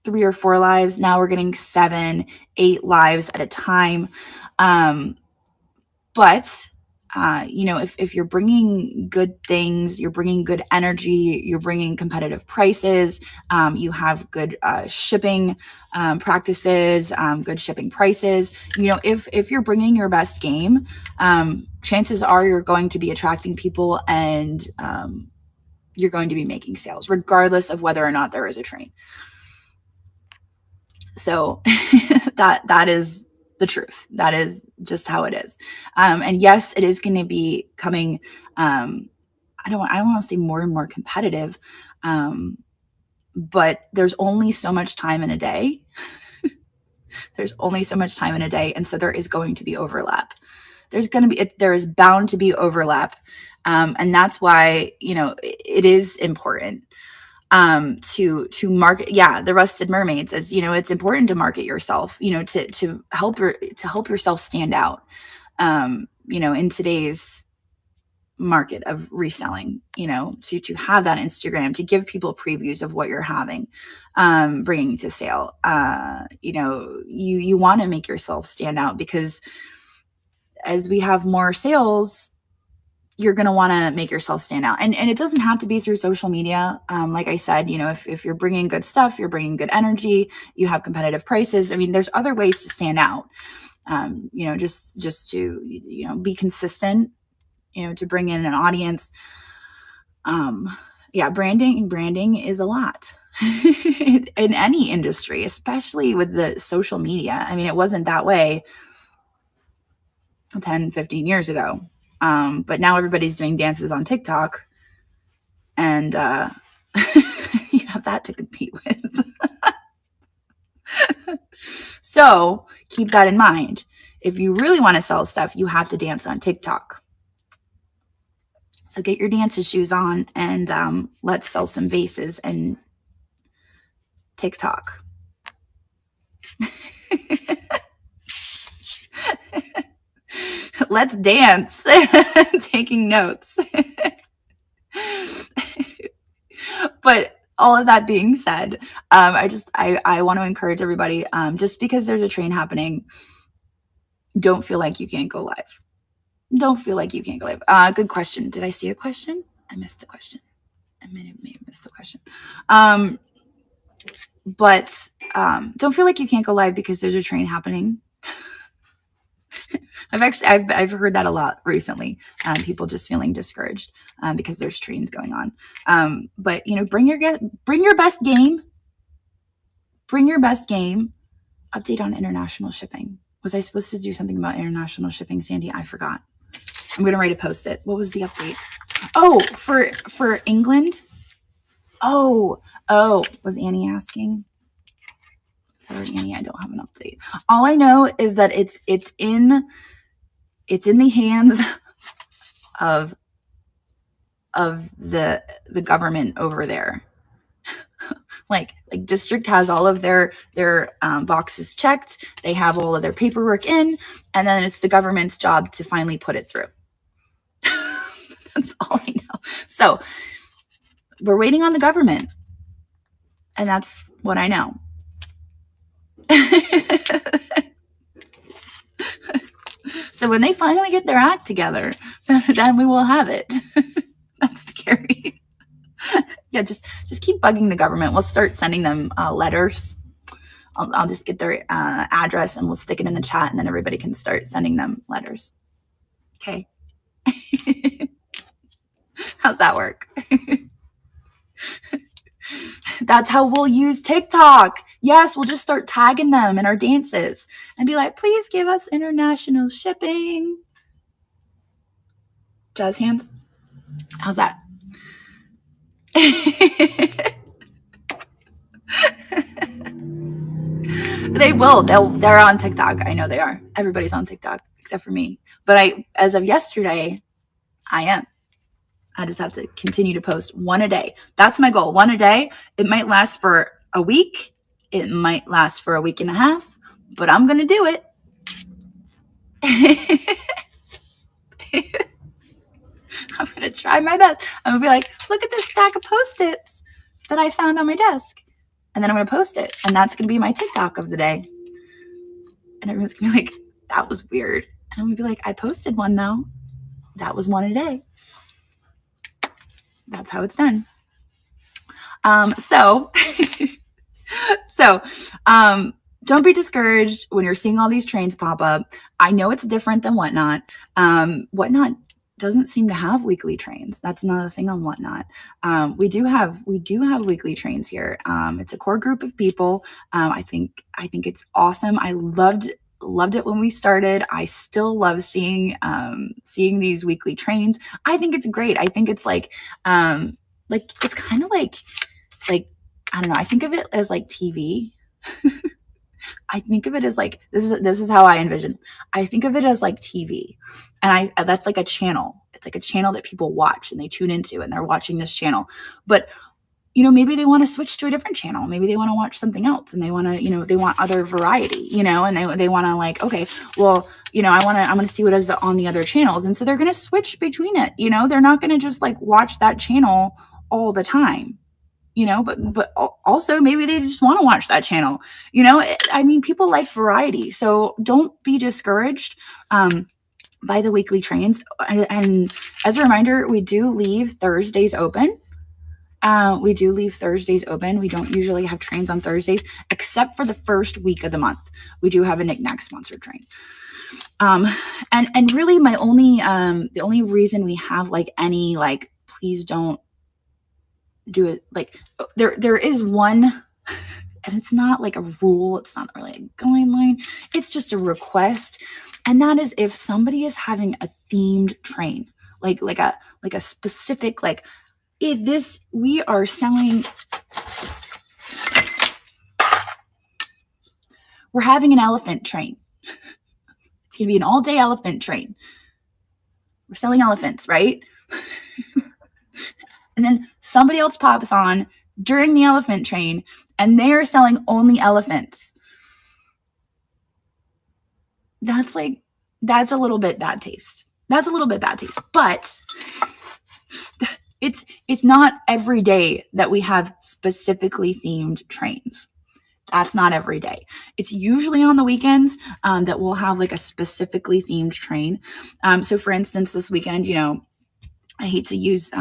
S1: 3 or 4 lives. Now we're getting 7, 8 lives at a time. But if you're bringing good things, you're bringing good energy, you're bringing competitive prices, you have good shipping practices, good shipping prices. If you're bringing your best game, chances are you're going to be attracting people and you're going to be making sales, regardless of whether or not there is a train. So that is the truth. That is just how it is. And yes, it is going to be coming. I don't want to say more and more competitive, but there's only so much time in a day. There's only so much time in a day, and so there is going to be overlap. There is bound to be overlap, and that's why it is important to market. Yeah, the Rusted Mermaids, as it's important to market yourself, to help yourself stand out, in today's market of reselling, to have that Instagram, to give people previews of what you're having, bringing to sale. You want to make yourself stand out, because as we have more sales, you're going to want to make yourself stand out. And it doesn't have to be through social media. Like I said, if you're bringing good stuff, you're bringing good energy, you have competitive prices. I mean, there's other ways to stand out, just to, be consistent, to bring in an audience. Branding is a lot in any industry, especially with the social media. I mean, it wasn't that way 10, 15 years ago. But now everybody's doing dances on TikTok, and you have that to compete with. So keep that in mind. If you really want to sell stuff, you have to dance on TikTok. So get your dancing shoes on and let's sell some vases and TikTok. Let's dance. Taking notes. But all of that being said, I want to encourage everybody, just because there's a train happening, don't feel like you can't go live. Don't feel like you can't go live. Good question. Did I see a question? I missed the question. I may have missed the question. But don't feel like you can't go live because there's a train happening. I've heard that a lot recently. People just feeling discouraged because there's trains going on. But bring your best game. Bring your best game. Update on international shipping. Was I supposed to do something about international shipping, Sandy? I forgot. I'm going to write a post-it. What was the update? Oh, for England? Oh, was Annie asking? Sorry, Annie, I don't have an update. All I know is that it's in the hands of the government over there. like district has all of their boxes checked. They have all of their paperwork in, and then it's the government's job to finally put it through. That's all I know. So we're waiting on the government, and that's what I know. So when they finally get their act together, then we will have it. That's scary. Yeah, just keep bugging the government. We'll start sending them letters. I'll just get their address and we'll stick it in the chat, and then everybody can start sending them letters. Okay. How's that work? That's how we'll use TikTok. Yes, we'll just start tagging them in our dances and be like, please give us international shipping. Jazz hands. How's that? They will. They're on TikTok. I know they are. Everybody's on TikTok except for me. But as of yesterday, I am. I just have to continue to post one a day. That's my goal. One a day. It might last for a week. It might last for a week and a half, but I'm going to do it. I'm going to try my best. I'm going to be like, look at this stack of Post-its that I found on my desk. And then I'm going to post it. And that's going to be my TikTok of the day. And everyone's going to be like, that was weird. And I'm going to be like, I posted one though. That was one a day. That's how it's done. So don't be discouraged when you're seeing all these trains pop up. I know it's different than Whatnot. Whatnot doesn't seem to have weekly trains. That's another thing on Whatnot. We do have weekly trains here. It's a core group of people. I think it's awesome. I loved it when we started. I still love seeing these weekly trains. I think it's great. I think it's like it's kind of like I don't know. I think of it as like TV. I think of it as like this is how I envision. I think of it as like TV, and that's like a channel. It's like a channel that people watch and they tune into, and they're watching this channel. But maybe they want to switch to a different channel. Maybe they want to watch something else, and they want to they want other variety. And they want to like, okay, well, I'm going to see what is on the other channels, and so they're going to switch between it. They're not going to just like watch that channel all the time. But also maybe they just want to watch that channel. I mean, people like variety. So don't be discouraged by the weekly trains. And as a reminder, we do leave Thursdays open. We don't usually have trains on Thursdays, except for the first week of the month. We do have a Niknax sponsored train. And really the only reason we have like any, like, please don't do it, like there is one, and it's not like a rule. It's not really a guideline. It's just a request. And that is if somebody is having a themed train, like a specific, like we are selling, we're having an elephant train. It's going to be an all-day elephant train. We're selling elephants, right? And then somebody else pops on during the elephant train, and they're selling only elephants. That's a little bit bad taste. But it's not every day that we have specifically themed trains. That's not every day. It's usually on the weekends that we'll have like a specifically themed train. So for instance, this weekend, I hate to use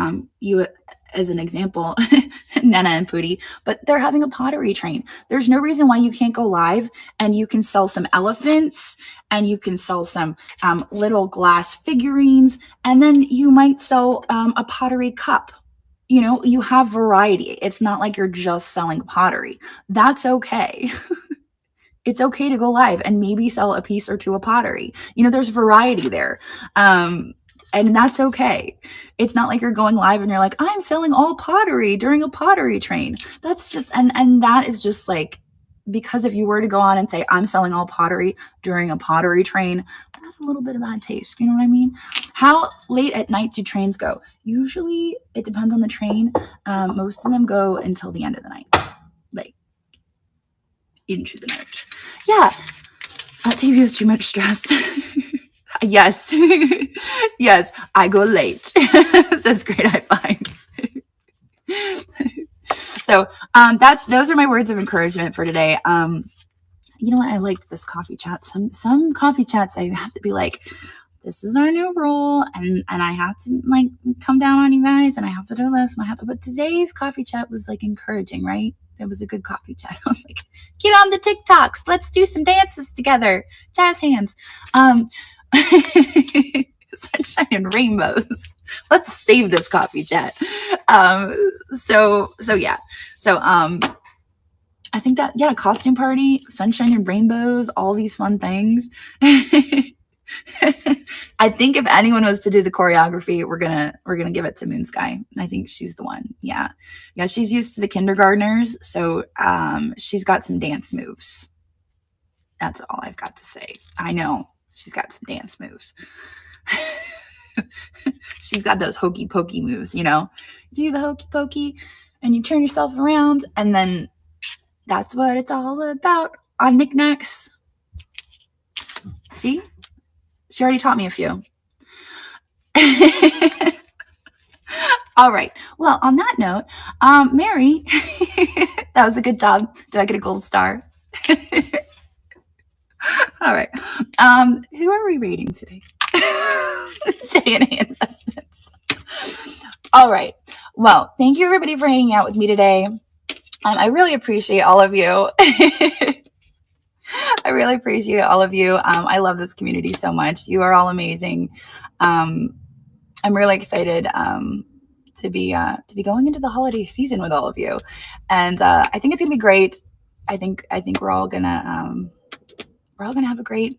S1: you as an example, Nana and Pootie, but they're having a pottery train. There's no reason why you can't go live and you can sell some elephants, and you can sell some little glass figurines, and then you might sell a pottery cup. You have variety. It's not like you're just selling pottery. That's okay. It's okay to go live and maybe sell a piece or two of pottery. There's variety there. And that's okay. It's not like you're going live and you're like, I'm selling all pottery during a pottery train. That's just, and that is just like, because if you were to go on and say, I'm selling all pottery during a pottery train, that's a little bit of bad taste. You know what I mean? How late at night do trains go? Usually it depends on the train. Most of them go until the end of the night, like into the night. Yeah. TV is too much stress. Yes. Yes. I go late. Says great high fives. So those are my words of encouragement for today. You know what? I like this coffee chat. Some coffee chats I have to be like, this is our new rule, and I have to like come down on you guys, and I have to do this, and but today's coffee chat was like encouraging, right? It was a good coffee chat. I was like, get on the TikToks, let's do some dances together, jazz hands. Sunshine and rainbows. Let's save this coffee chat. So yeah. So I think that, yeah, costume party, sunshine and rainbows, all these fun things. I think if anyone was to do the choreography, we're gonna give it to Moon Sky. I think she's the one. Yeah. She's used to the kindergartners, so she's got some dance moves. That's all I've got to say. I know she's got some dance moves. She's got those hokey pokey moves. Do the hokey pokey, and you turn yourself around, and then that's what it's all about on Niknax. See? She already taught me a few. All right. Well, on that note, Mary, that was a good job. Do I get a gold star? All right. Who are we rating today? J&A Investments. All right. Well, thank you everybody for hanging out with me today. I really appreciate all of you. I really appreciate all of you. I love this community so much. You are all amazing. I'm really excited to be going into the holiday season with all of you, and I think it's gonna be great. I think we're all gonna have a great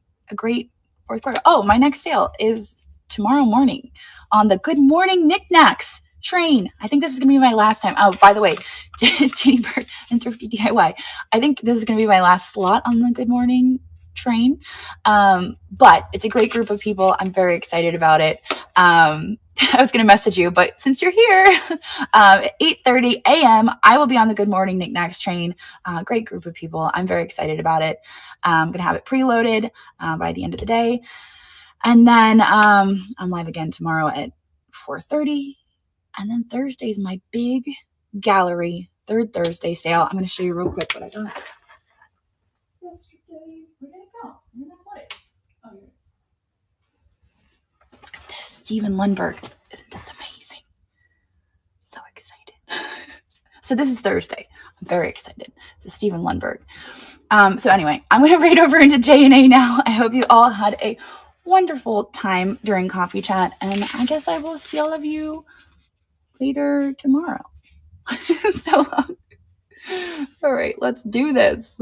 S1: fourth quarter. Oh, my next sale is tomorrow morning on the Good Morning Niknax train. I think this is gonna be my last time. Oh, by the way, Jenny Bird and Thrifty DIY. I think this is gonna be my last slot on the Good Morning train. But it's a great group of people. I'm very excited about it. I was gonna message you, but since you're here, at 8:30 a.m., I will be on the Good Morning Niknax train. Great group of people. I'm very excited about it. I'm gonna have it preloaded by the end of the day. And then I'm live again tomorrow at 4:30. And then Thursday is my big gallery third Thursday sale. I'm going to show you real quick what I got yesterday. Where did it go? Where did I put it? Oh, here. Look at this, Steven Lundberg. Isn't this amazing? So excited. So this is Thursday. I'm very excited. This is Steven Lundberg. So anyway, I'm going to raid over into J&A now. I hope you all had a wonderful time during coffee chat, and I guess I will see all of you later tomorrow. So long. All right, let's do this.